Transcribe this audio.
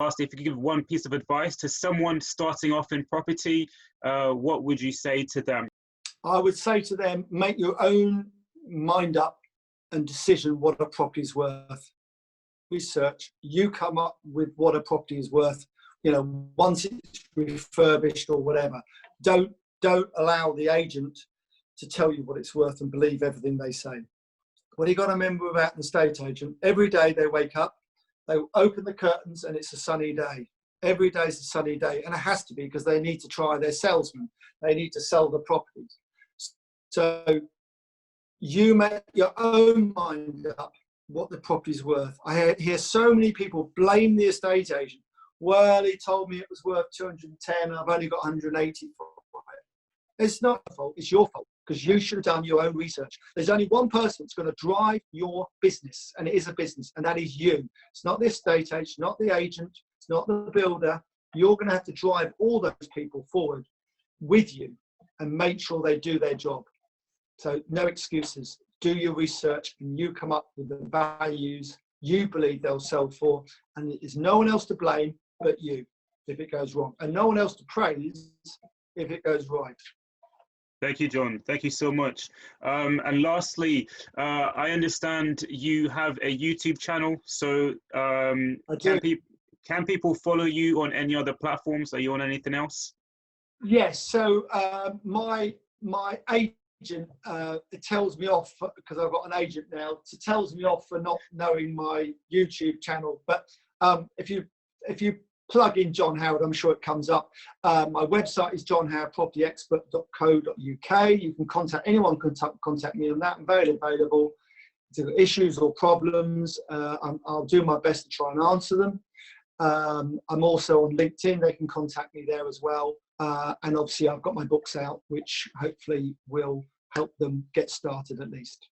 lastly, if you could give one piece of advice to someone starting off in property, what would you say to them? I would say to them, make your own mind up and decision what a property is worth. Research, you come up with what a property is worth, you know, once it's refurbished or whatever. Don't allow the agent to tell you what it's worth and believe everything they say. What you got to remember about an estate agent, every day they wake up, they open the curtains and it's a sunny day. Every day is a sunny day, and it has to be because they need to try their salesman. They need to sell the properties. So you make your own mind up what the property's worth. I hear so many people blame the estate agent. Well, he told me it was worth 210 and I've only got 180 for it. It's not your fault, it's your fault, because you should have done your own research. There's only one person that's going to drive your business, and it is a business, and that is you. It's not the estate agent, not the agent, it's not the builder. You're going to have to drive all those people forward with you and make sure they do their job. So no excuses. Do your research and you come up with the values you believe they'll sell for, and there's no one else to blame but you if it goes wrong, and no one else to praise if it goes right. Thank you, John. Thank you so much. And lastly, I understand you have a YouTube channel. So can people follow you on any other platforms? Are you on anything else? Yes. So my agent, it tells me off, because I've got an agent now, it tells me off for not knowing my YouTube channel. But if you plug in John Howard, I'm sure it comes up. My website is johnhowardpropertyexpert.co.uk. You can contact anyone, contact me on that. I'm very available. If you've got issues or problems, I'll do my best to try and answer them. I'm also on LinkedIn. They can contact me there as well. And obviously I've got my books out, which hopefully will help them get started at least.